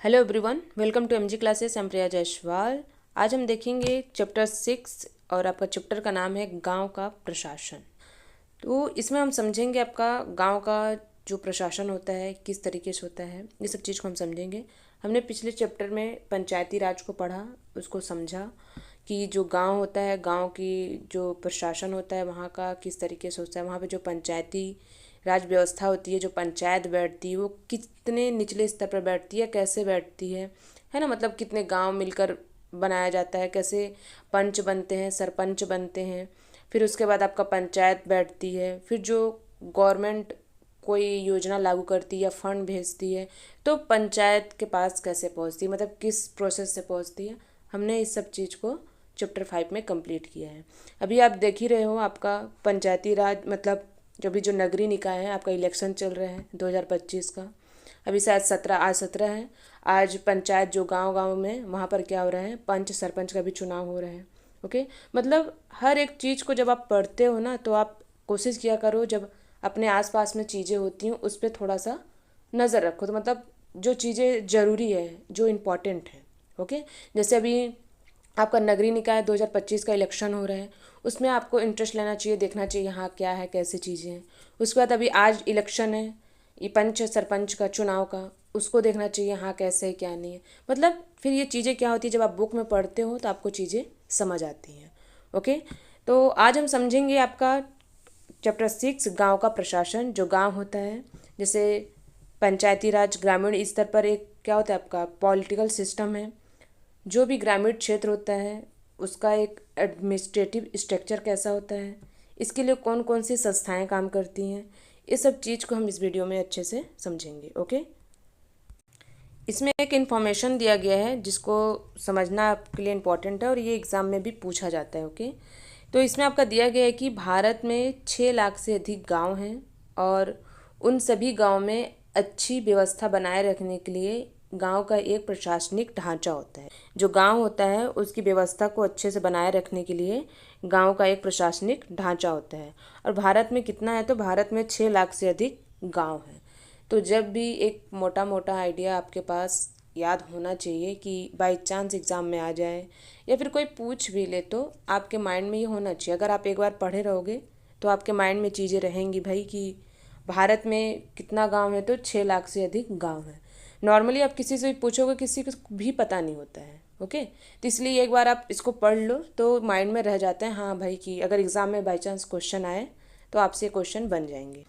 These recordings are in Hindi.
Hello everyone, welcome to MG classes. I'm Priya Jaiswal. आज हम देखेंगे चैप्टर 6 और आपका चैप्टर का नाम है गांव का प्रशासन। तो इसमें हम समझेंगे आपका गांव का जो प्रशासन होता है किस तरीके से होता है, ये सब चीज़ को हम समझेंगे। हमने पिछले चैप्टर में पंचायती राज को पढ़ा, उसको समझा कि जो गांव होता है, गांव की जो प्रशासन होता है वहाँ का किस तरीके से होता है, वहाँ पे जो पंचायती राज व्यवस्था होती है, जो पंचायत बैठती है वो कितने निचले स्तर पर बैठती है, कैसे बैठती है ना। मतलब कितने गांव मिलकर बनाया जाता है, कैसे पंच बनते हैं, सरपंच बनते हैं। फिर उसके बाद आपका पंचायत बैठती है। फिर जो गवर्नमेंट कोई योजना लागू करती है या फंड भेजती है तो पंचायत के पास कैसे पहुंचती है, मतलब किस प्रोसेस से पहुंचती है। हमने इस सब चीज़ को चैप्टर 5 में कंप्लीट किया है। अभी आप देख ही रहे हो आपका पंचायती राज, मतलब जो भी जो नगरीय निकाय है, आपका इलेक्शन चल रहे हैं 2025 का। अभी शायद 17, आज 17 है। आज पंचायत जो गांव-गांव में वहाँ पर क्या हो रहा है, पंच सरपंच का भी चुनाव हो रहा है। ओके, मतलब हर एक चीज़ को जब आप पढ़ते हो ना तो आप कोशिश किया करो जब अपने आसपास में चीज़ें होती हैं उस पर थोड़ा सा नज़र रखो। तो मतलब जो चीज़ें ज़रूरी है, जो इम्पोर्टेंट है। ओके, जैसे अभी आपका नगरीय निकाय 2025 का इलेक्शन हो रहा है, उसमें आपको इंटरेस्ट लेना चाहिए, देखना चाहिए यहाँ क्या है, कैसे चीज़ें हैं। उसके बाद अभी आज इलेक्शन है, ये पंच सरपंच का चुनाव का, उसको देखना चाहिए यहाँ कैसे है क्या नहीं है। मतलब फिर ये चीज़ें क्या होती है, जब आप बुक में पढ़ते हो तो आपको चीज़ें समझ आती हैं। ओके, तो आज हम समझेंगे आपका चैप्टर 6 गांव का प्रशासन। जो गांव होता है, जैसे पंचायती राज ग्रामीण स्तर पर एक क्या होता है, आपका पॉलिटिकल सिस्टम है। जो भी ग्रामीण क्षेत्र होता है उसका एक एडमिनिस्ट्रेटिव स्ट्रक्चर कैसा होता है, इसके लिए कौन कौन सी संस्थाएं काम करती हैं, ये सब चीज़ को हम इस वीडियो में अच्छे से समझेंगे। ओके, इसमें एक इन्फॉर्मेशन दिया गया है जिसको समझना आपके लिए इम्पोर्टेंट है और ये एग्ज़ाम में भी पूछा जाता है। ओके, तो इसमें आपका दिया गया है कि भारत में 6 लाख से अधिक गांव हैं और उन सभी गांव में अच्छी व्यवस्था बनाए रखने के लिए गांव का एक प्रशासनिक ढांचा होता है। जो गांव होता है उसकी व्यवस्था को अच्छे से बनाए रखने के लिए गांव का एक प्रशासनिक ढांचा होता है। और भारत में कितना है, तो भारत में 6 लाख से अधिक गांव हैं। तो जब भी एक मोटा मोटा आइडिया आपके पास याद होना चाहिए कि बाई चांस एग्ज़ाम में आ जाए या फिर कोई पूछ भी ले तो आपके माइंड में ये होना चाहिए। अगर आप एक बार पढ़े रहोगे तो आपके माइंड में चीज़ें रहेंगी भाई कि भारत में कितना गांव है, तो 6 लाख से अधिक गांव है। नॉर्मली आप किसी से भी पूछोगे, किसी को भी पता नहीं होता है। ओके, तो इसलिए एक बार आप इसको पढ़ लो तो माइंड में रह जाता है, हाँ भाई, कि अगर एग्ज़ाम में बाई चांस क्वेश्चन आए तो आपसे क्वेश्चन बन जाएंगे।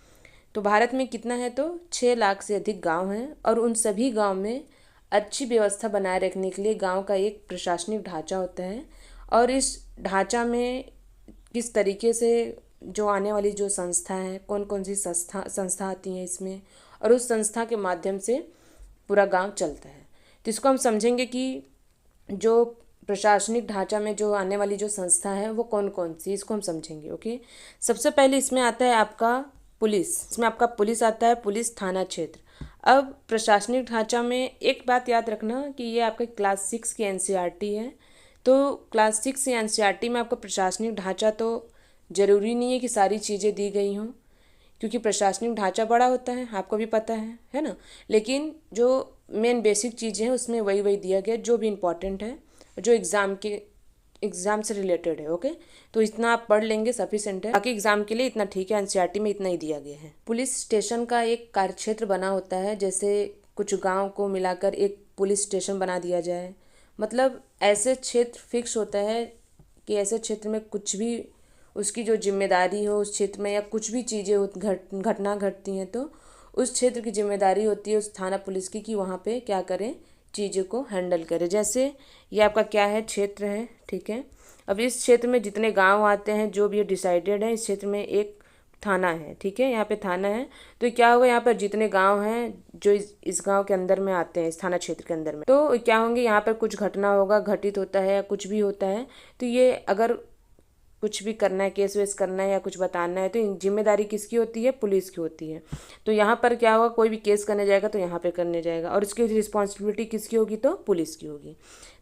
तो भारत में कितना है, तो 6 लाख से अधिक गांव हैं और उन सभी गांव में अच्छी व्यवस्था बनाए रखने के लिए गांव का एक प्रशासनिक ढांचा होता है। और इस ढांचा में किस तरीके से जो आने वाली जो संस्था है, कौन कौन सी संस्था आती हैं इसमें, और उस संस्था के माध्यम से पूरा गांव चलता है। तो इसको हम समझेंगे कि जो प्रशासनिक ढांचा में जो आने वाली जो संस्था है वो कौन कौन सी, इसको हम समझेंगे। ओके, सबसे पहले इसमें आता है आपका पुलिस। इसमें आपका पुलिस आता है, पुलिस थाना क्षेत्र। अब प्रशासनिक ढांचा में एक बात याद रखना कि ये आपके क्लास 6 की एनसीईआरटी है। तो क्लास 6 या एनसीईआरटी में आपका प्रशासनिक ढांचा तो ज़रूरी नहीं है कि सारी चीज़ें दी गई हों, क्योंकि प्रशासनिक ढांचा बड़ा होता है, आपको भी पता है ना। लेकिन जो मेन बेसिक चीज़ें हैं उसमें वही वही दिया गया जो भी इम्पोर्टेंट है, जो एग्ज़ाम से रिलेटेड है। ओके, तो इतना आप पढ़ लेंगे सफिशेंट है, बाकी एग्ज़ाम के लिए इतना ठीक है। एनसीईआरटी में इतना ही दिया गया है। पुलिस स्टेशन का एक कार्यक्षेत्र बना होता है, जैसे कुछ गांव को मिलाकर एक पुलिस स्टेशन बना दिया जाए। मतलब ऐसे क्षेत्र फिक्स होता है कि ऐसे क्षेत्र में कुछ भी उसकी जो जिम्मेदारी हो उस क्षेत्र में, या कुछ भी चीज़ें घटना घटती हैं तो उस क्षेत्र की जिम्मेदारी होती है उस थाना पुलिस की कि वहाँ पे क्या करें, चीज़ों को हैंडल करें। जैसे ये आपका क्या है, क्षेत्र है, ठीक है। अब इस क्षेत्र में जितने गांव आते हैं जो भी डिसाइडेड है, इस क्षेत्र में एक थाना है, ठीक है, यहाँ पे थाना है। तो क्या होगा, यहाँ पर जितने गांव हैं जो इस गांव के अंदर में आते हैं, इस थाना क्षेत्र के अंदर में, तो क्या होंगे, यहाँ पर कुछ घटना होगा, घटित होता है या कुछ भी होता है, तो ये अगर कुछ भी करना है, केस वेस करना है या कुछ बताना है, तो जिम्मेदारी किसकी होती है, पुलिस की होती है। तो यहाँ पर क्या होगा, कोई भी केस करने जाएगा तो यहाँ पे करने जाएगा, और इसकी रिस्पॉन्सिबिलिटी किसकी होगी, तो पुलिस की होगी।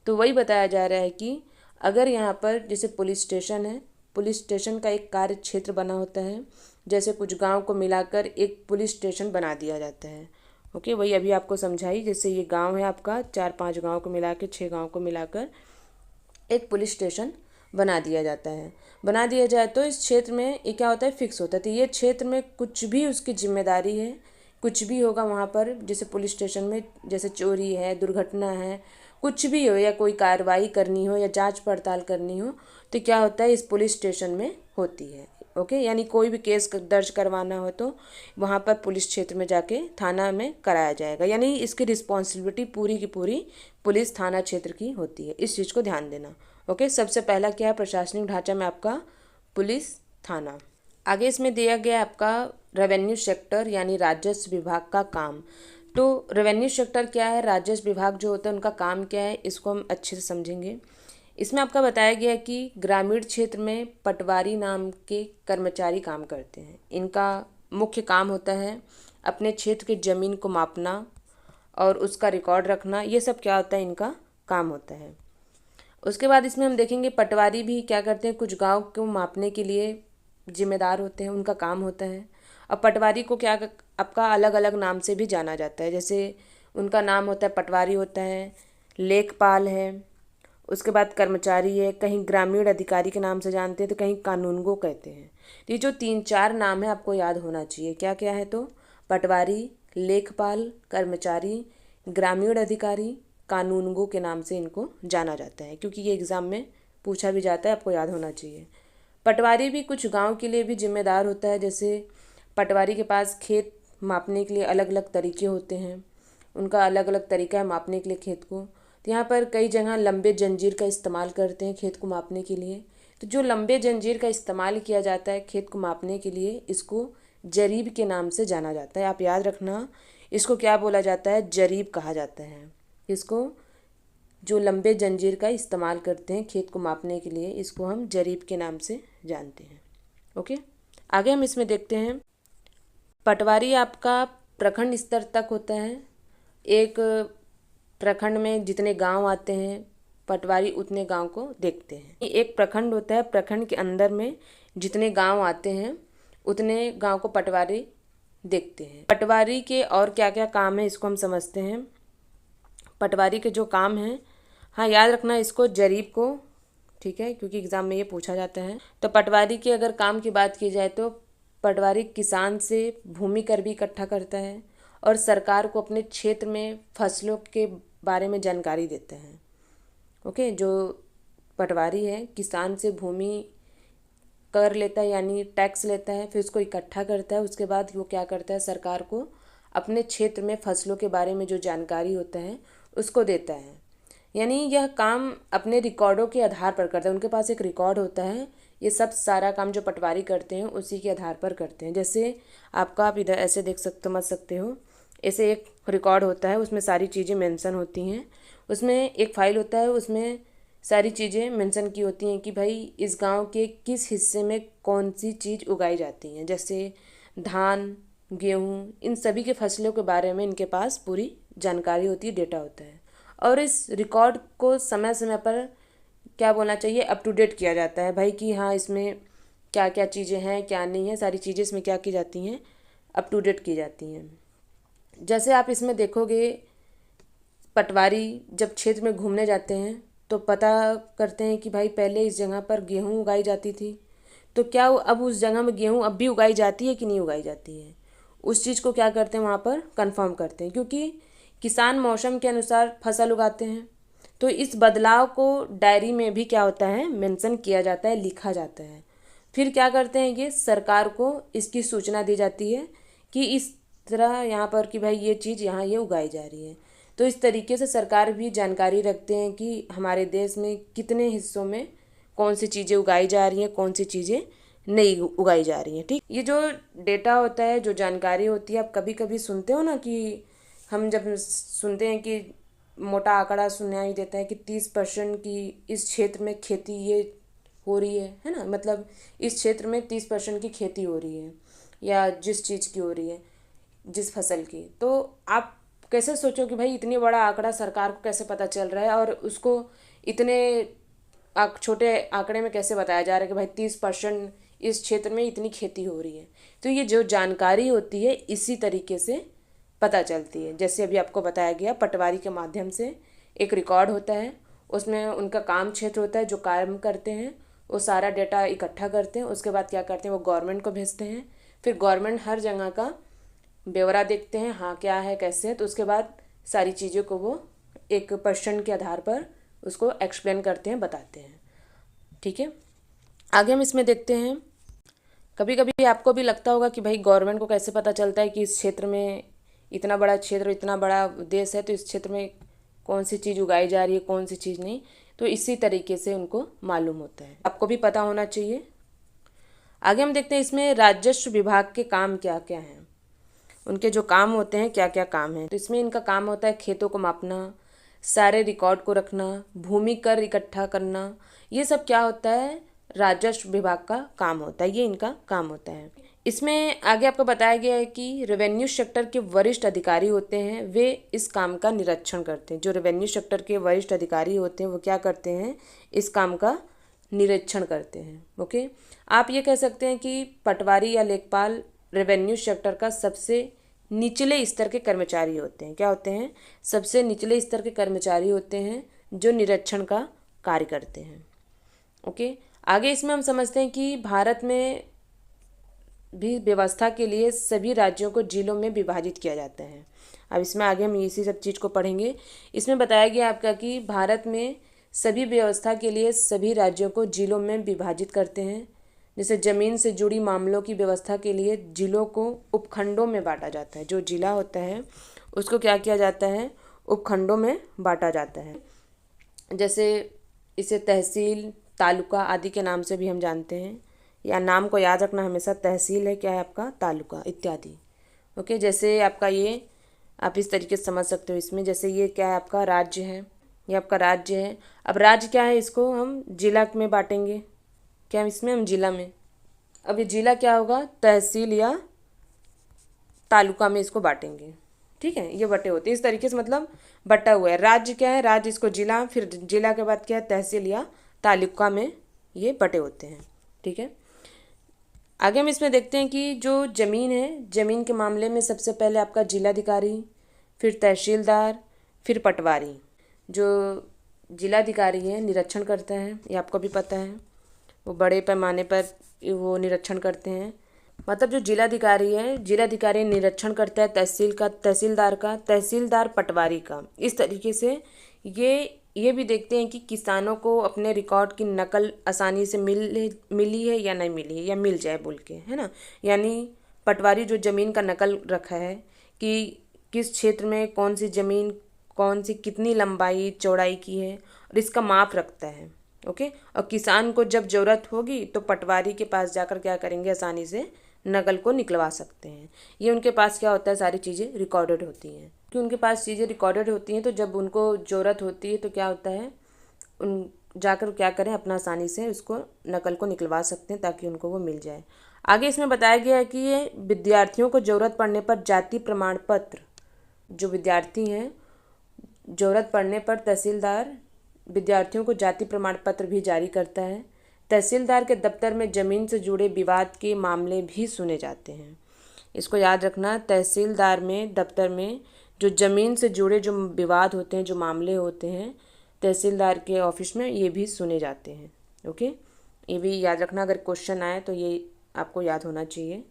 तो वही बताया जा रहा है कि अगर यहाँ पर जैसे पुलिस स्टेशन है, पुलिस स्टेशन का एक कार्य क्षेत्र बना होता है, जैसे कुछ गांव को मिलाकर एक पुलिस स्टेशन बना दिया जाता है। ओके, वही अभी आपको समझाई। जैसे ये गांव है आपका, 4-5 गांव को मिला के, 6 गांव को मिलाकर एक पुलिस स्टेशन बना दिया जाता है। बना दिया जाए तो इस क्षेत्र में ये क्या होता है, फिक्स होता है। तो ये क्षेत्र में कुछ भी उसकी जिम्मेदारी है, कुछ भी होगा वहाँ पर, जैसे पुलिस स्टेशन में जैसे चोरी है, दुर्घटना है, कुछ भी हो, या कोई कार्रवाई करनी हो या जांच पड़ताल करनी हो, तो क्या होता है, इस पुलिस स्टेशन में होती है। ओके, यानी कोई भी केस दर्ज करवाना हो तो वहाँ पर पुलिस क्षेत्र में जाके थाना में कराया जाएगा। यानी इसकी रिस्पॉन्सिबिलिटी पूरी की पूरी पुलिस थाना क्षेत्र की होती है। इस चीज़ को ध्यान देना। ओके, सबसे पहला क्या है प्रशासनिक ढांचा में आपका पुलिस थाना। आगे इसमें दिया गया आपका रेवेन्यू सेक्टर यानी राजस्व विभाग का काम। तो रेवेन्यू सेक्टर क्या है, राजस्व विभाग जो होता है उनका काम क्या है, इसको हम अच्छे से समझेंगे। इसमें आपका बताया गया कि ग्रामीण क्षेत्र में पटवारी नाम के कर्मचारी काम करते हैं। इनका मुख्य काम होता है अपने क्षेत्र की ज़मीन को मापना और उसका रिकॉर्ड रखना। ये सब क्या होता है, इनका काम होता है। उसके बाद इसमें हम देखेंगे पटवारी भी क्या करते हैं, कुछ गांव को मापने के लिए जिम्मेदार होते हैं, उनका काम होता है। अब पटवारी को क्या आपका अलग अलग नाम से भी जाना जाता है। जैसे उनका नाम होता है, पटवारी होता है, लेखपाल है, उसके बाद कर्मचारी है, कहीं ग्रामीण अधिकारी के नाम से जानते हैं तो कहीं कानूनगो कहते हैं। तो ये जो 3-4 नाम है आपको याद होना चाहिए। क्या क्या है, तो पटवारी, लेखपाल, कर्मचारी, ग्रामीण अधिकारी, कानूनगो के नाम से इनको जाना जाता है, क्योंकि ये एग्ज़ाम में पूछा भी जाता है, आपको याद होना चाहिए। पटवारी भी कुछ गांव के लिए भी जिम्मेदार होता है। जैसे पटवारी के पास खेत मापने के लिए अलग अलग तरीके होते हैं, उनका अलग अलग तरीका है मापने के लिए खेत को। तो यहाँ पर कई जगह लंबे जंजीर का इस्तेमाल करते हैं खेत को मापने के लिए। तो जो लंबे जंजीर का इस्तेमाल किया जाता है खेत को मापने के लिए, इसको जरीब के नाम से जाना जाता है। आप याद रखना, इसको क्या बोला जाता है, जरीब कहा जाता है। इसको जो लंबे जंजीर का इस्तेमाल करते हैं खेत को मापने के लिए, इसको हम जरीब के नाम से जानते हैं। ओके, आगे हम इसमें देखते हैं पटवारी आपका प्रखंड स्तर तक होता है। एक प्रखंड में जितने गांव आते हैं, पटवारी उतने गांव को देखते हैं। एक प्रखंड होता है, प्रखंड के अंदर में जितने गांव आते हैं उतने गांव को पटवारी देखते हैं। पटवारी के और क्या क्या काम है इसको हम समझते हैं। पटवारी के जो काम हैं, हाँ याद रखना इसको, जरीब को, ठीक है, क्योंकि एग्ज़ाम में ये पूछा जाता है। तो पटवारी के अगर काम की बात की जाए तो पटवारी किसान से भूमि कर भी इकट्ठा करता है और सरकार को अपने क्षेत्र में फसलों के बारे में जानकारी देता है। ओके, जो पटवारी है किसान से भूमि कर लेता है यानी टैक्स लेता है, फिर उसको इकट्ठा करता है। उसके बाद वो क्या करता है, सरकार को अपने क्षेत्र में फसलों के बारे में जो जानकारी होता है उसको देता है। यानी यह काम अपने रिकॉर्डों के आधार पर करता है। उनके पास एक रिकॉर्ड होता है, ये सब सारा काम जो पटवारी करते हैं उसी के आधार पर करते हैं। जैसे आपका, आप इधर ऐसे देख सकते, समझ सकते हो, ऐसे एक रिकॉर्ड होता है, उसमें सारी चीज़ें मेंशन होती हैं। उसमें एक फाइल होता है, उसमें सारी चीज़ें मेंशन की होती हैं कि भाई इस गांव के किस हिस्से में कौन सी चीज़ उगाई जाती हैं। जैसे धान, गेहूँ, इन सभी के फसलों के बारे में इनके पास पूरी जानकारी होती है, डेटा होता है। और इस रिकॉर्ड को समय समय पर क्या बोलना चाहिए, अप टू डेट किया जाता है भाई, कि हाँ इसमें क्या क्या चीज़ें हैं, क्या नहीं है, सारी चीज़ें इसमें क्या की जाती हैं, अप टू डेट की जाती हैं। जैसे आप इसमें देखोगे, पटवारी जब क्षेत्र में घूमने जाते हैं तो पता करते हैं कि भाई पहले इस जगह पर गेहूँ उगाई जाती थी, तो क्या अब उस जगह में गेहूँ अब भी उगाई जाती है कि नहीं उगाई जाती है, उस चीज़ को क्या करते हैं वहाँ पर कंफर्म करते हैं। क्योंकि किसान मौसम के अनुसार फसल उगाते हैं, तो इस बदलाव को डायरी में भी क्या होता है, मेंशन किया जाता है, लिखा जाता है। फिर क्या करते हैं, ये सरकार को इसकी सूचना दी जाती है कि इस तरह यहाँ पर कि भाई ये चीज़ यहाँ ये उगाई जा रही है। तो इस तरीके से सरकार भी जानकारी रखते हैं कि हमारे देश में कितने हिस्सों में कौन सी चीज़ें उगाई जा रही हैं, कौन सी चीज़ें नहीं उगाई जा रही हैं। ठीक, ये जो डेटा होता है, जो जानकारी होती है, आप कभी कभी सुनते हो ना कि हम जब सुनते हैं कि मोटा आंकड़ा सुनाई देता है कि 30% की इस क्षेत्र में खेती ये हो रही है ना, मतलब इस क्षेत्र में 30% की खेती हो रही है, या जिस चीज़ की हो रही है, जिस फसल की। तो आप कैसे सोचो कि भाई इतनी बड़ा आंकड़ा सरकार को कैसे पता चल रहा है और उसको इतने छोटे आंकड़े में कैसे बताया जा रहा है कि भाई 30% इस क्षेत्र में इतनी खेती हो रही है। तो ये जो जानकारी होती है इसी तरीके से पता चलती है। जैसे अभी आपको बताया गया, पटवारी के माध्यम से एक रिकॉर्ड होता है, उसमें उनका काम क्षेत्र होता है, जो काम करते हैं वो सारा डेटा इकट्ठा करते हैं। उसके बाद क्या करते हैं, वो गवर्नमेंट को भेजते हैं। फिर गवर्नमेंट हर जगह का ब्यौरा देखते हैं, हाँ क्या है कैसे है, तो उसके बाद सारी चीज़ों को वो एक प्रश्न के आधार पर उसको एक्सप्लेन करते हैं, बताते हैं। ठीक है, आगे हम इसमें देखते हैं। कभी कभी आपको भी लगता होगा कि भाई गवर्नमेंट को कैसे पता चलता है कि इस क्षेत्र में, इतना बड़ा क्षेत्र, इतना बड़ा देश है, तो इस क्षेत्र में कौन सी चीज़ उगाई जा रही है, कौन सी चीज़ नहीं। तो इसी तरीके से उनको मालूम होता है, आपको भी पता होना चाहिए। आगे हम देखते हैं इसमें राजस्व विभाग के काम क्या क्या हैं, उनके जो काम होते हैं क्या क्या काम है। तो इसमें इनका काम होता है खेतों को मापना, सारे रिकॉर्ड को रखना, भूमि कर इकट्ठा करना। ये सब क्या होता है, राजस्व विभाग का काम होता है, ये इनका काम होता है। इसमें आगे आपको बताया गया है कि रेवेन्यू सेक्टर के वरिष्ठ अधिकारी होते हैं, वे इस काम का निरीक्षण करते हैं। जो रेवेन्यू सेक्टर के वरिष्ठ अधिकारी होते हैं वो क्या करते हैं, इस काम का निरीक्षण करते हैं। ओके, आप ये कह सकते हैं कि पटवारी या लेखपाल रेवेन्यू सेक्टर का सबसे निचले स्तर के कर्मचारी होते हैं। क्या होते हैं, सबसे निचले स्तर के कर्मचारी होते हैं जो निरीक्षण का कार्य करते हैं। ओके, आगे इसमें हम समझते हैं कि भारत में भी व्यवस्था के लिए सभी राज्यों को जिलों में विभाजित किया जाता है। अब इसमें आगे हम इसी सब चीज़ को पढ़ेंगे। इसमें बताया गया आपका कि भारत में सभी व्यवस्था के लिए सभी राज्यों को जिलों में विभाजित करते हैं। जैसे ज़मीन से जुड़ी मामलों की व्यवस्था के लिए जिलों को उपखंडों में बांटा जाता है। जो जिला होता है उसको क्या किया जाता है, उपखंडों में बांटा जाता है। जैसे इसे तहसील, तालुका आदि के नाम से भी हम जानते हैं, या नाम को याद रखना हमेशा, तहसील है क्या है आपका, तालुका इत्यादि। ओके, जैसे आपका ये आप इस तरीके से समझ सकते हो इसमें। जैसे ये क्या है आपका राज्य है, ये आपका राज्य है। अब राज्य क्या है, इसको हम जिला में बांटेंगे। क्या इसमें हम जिला में, अब ये जिला क्या होगा, तहसील या तालुका में इसको बांटेंगे। ठीक है, ये बटे होते हैं इस तरीके से, मतलब बटा हुआ है। राज्य क्या है, राज्य इसको जिला, फिर जिला के बाद क्या है, तहसील या तालुका में ये बटे होते हैं। ठीक है, आगे हम इसमें देखते हैं कि जो ज़मीन है, ज़मीन के मामले में सबसे पहले आपका जिलाधिकारी, फिर तहसीलदार, फिर पटवारी। जो जिलाधिकारी है निरीक्षण करता है, ये आपको भी पता है, वो बड़े पैमाने पर वो निरीक्षण करते हैं। मतलब जो जिलाधिकारी है, जिलाधिकारी निरीक्षण करता है तहसील का, तहसीलदार का, तहसीलदार पटवारी का। इस तरीके से ये भी देखते हैं कि किसानों को अपने रिकॉर्ड की नकल आसानी से मिली है या नहीं मिली है, या मिल जाए बोल के, है ना। यानी पटवारी जो ज़मीन का नकल रखा है कि किस क्षेत्र में कौन सी ज़मीन, कौन सी कितनी लंबाई चौड़ाई की है, और इसका माप रखता है। ओके, और किसान को जब ज़रूरत होगी तो पटवारी के पास जाकर क्या करेंगे, आसानी से नकल को निकलवा सकते हैं। ये उनके पास क्या होता है, सारी चीज़ें रिकॉर्डेड होती हैं। कि उनके पास चीज़ें रिकॉर्डेड होती हैं तो जब उनको ज़रूरत होती है तो क्या होता है, उन जाकर क्या करें, अपना आसानी से उसको नकल को निकलवा सकते हैं ताकि उनको वो मिल जाए। आगे इसमें बताया गया है कि ये विद्यार्थियों को ज़रूरत पड़ने पर जाति प्रमाण पत्र, जो विद्यार्थी हैं ज़रूरत पड़ने पर तहसीलदार विद्यार्थियों को जाति प्रमाण पत्र भी जारी करता है। तहसीलदार के दफ्तर में ज़मीन से जुड़े विवाद के मामले भी सुने जाते हैं। इसको याद रखना, तहसीलदार में दफ्तर में जो ज़मीन से जुड़े जो विवाद होते हैं, जो मामले होते हैं, तहसीलदार के ऑफिस में ये भी सुने जाते हैं। ओके, ये भी याद रखना, अगर क्वेश्चन आए तो ये आपको याद होना चाहिए।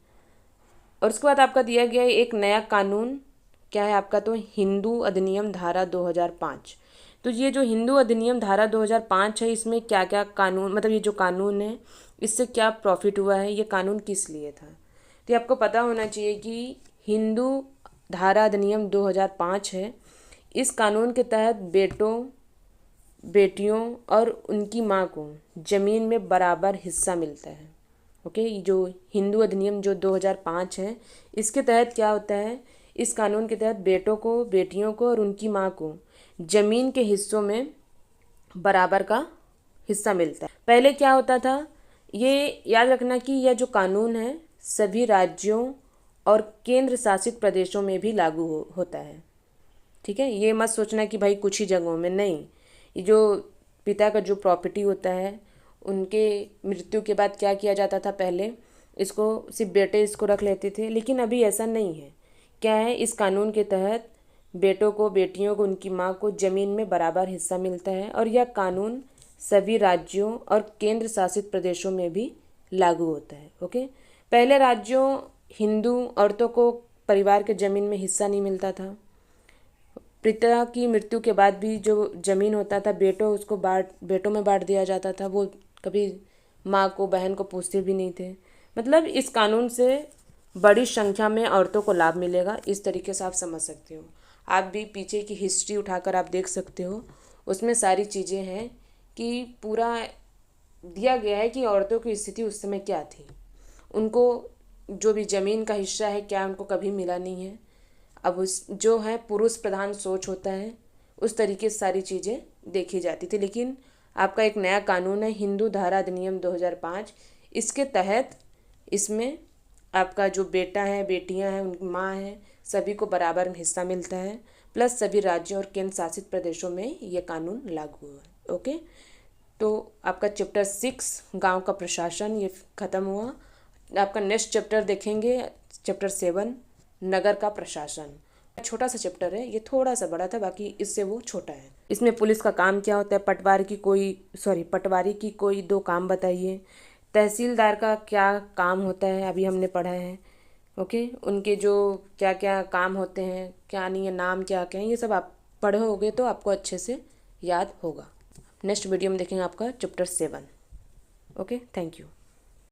और उसके बाद आपका दिया गया है एक नया कानून, क्या है आपका, तो हिंदू अधिनियम धारा 2005। तो ये जो हिंदू अधिनियम धारा 2005 है, इसमें क्या क्या कानून, मतलब ये जो कानून है इससे क्या प्रॉफिट हुआ है, ये कानून किस लिए था। तो ये आपको पता होना चाहिए कि हिंदू धारा अधिनियम 2005 है। इस कानून के तहत बेटों, बेटियों और उनकी माँ को ज़मीन में बराबर हिस्सा मिलता है। ओके, ये जो हिंदू अधिनियम जो 2005 है, इसके तहत क्या होता है, इस कानून के तहत बेटों को, बेटियों को और उनकी माँ को ज़मीन के हिस्सों में बराबर का हिस्सा मिलता है। पहले क्या होता था, ये याद रखना कि यह जो कानून है सभी राज्यों और केंद्र शासित प्रदेशों में भी लागू होता है। ठीक है, ये मत सोचना कि भाई कुछ ही जगहों में, नहीं। ये जो पिता का जो प्रॉपर्टी होता है, उनके मृत्यु के बाद क्या किया जाता था, पहले इसको सिर्फ बेटे इसको रख लेते थे, लेकिन अभी ऐसा नहीं है। क्या है, इस कानून के तहत बेटों को, बेटियों को, उनकी माँ को ज़मीन में बराबर हिस्सा मिलता है और यह कानून सभी राज्यों और केंद्र शासित प्रदेशों में भी लागू होता है। ओके, पहले राज्यों हिंदू औरतों को परिवार के ज़मीन में हिस्सा नहीं मिलता था। पिता की मृत्यु के बाद भी जो ज़मीन होता था बेटों में बांट दिया जाता था। वो कभी माँ को, बहन को पूछते भी नहीं थे। मतलब इस कानून से बड़ी संख्या में औरतों को लाभ मिलेगा, इस तरीके से आप समझ सकते हो। आप भी पीछे की हिस्ट्री उठाकर आप देख सकते हो, उसमें सारी चीज़ें हैं कि पूरा दिया गया है कि औरतों की स्थिति उस समय क्या थी। उनको जो भी ज़मीन का हिस्सा है क्या उनको कभी मिला नहीं है। अब उस जो है पुरुष प्रधान सोच होता है, उस तरीके से सारी चीज़ें देखी जाती थी। लेकिन आपका एक नया कानून है हिंदू धारा अधिनियम 2005, इसके तहत इसमें आपका जो बेटा है, बेटियां हैं, उनकी माँ है, सभी को बराबर में हिस्सा मिलता है। प्लस सभी राज्यों और केंद्र शासित प्रदेशों में ये कानून लागू है। ओके, तो आपका चैप्टर 6 गांव का प्रशासन ये ख़त्म हुआ। आपका नेक्स्ट चैप्टर देखेंगे, चैप्टर 7 नगर का प्रशासन। छोटा सा चैप्टर है ये, थोड़ा सा बड़ा था, बाकी इससे वो छोटा है। इसमें पुलिस का काम क्या होता है, पटवारी की कोई 2 काम बताइए। तहसीलदार का क्या काम होता है, अभी हमने पढ़ा है। ओके, उनके जो क्या क्या काम होते हैं, क्या नहीं है, नाम क्या क्या है, ये सब आप पढ़े होगे तो आपको अच्छे से याद होगा। नेक्स्ट वीडियो में देखेंगे आपका चैप्टर 7। Okay, thank you.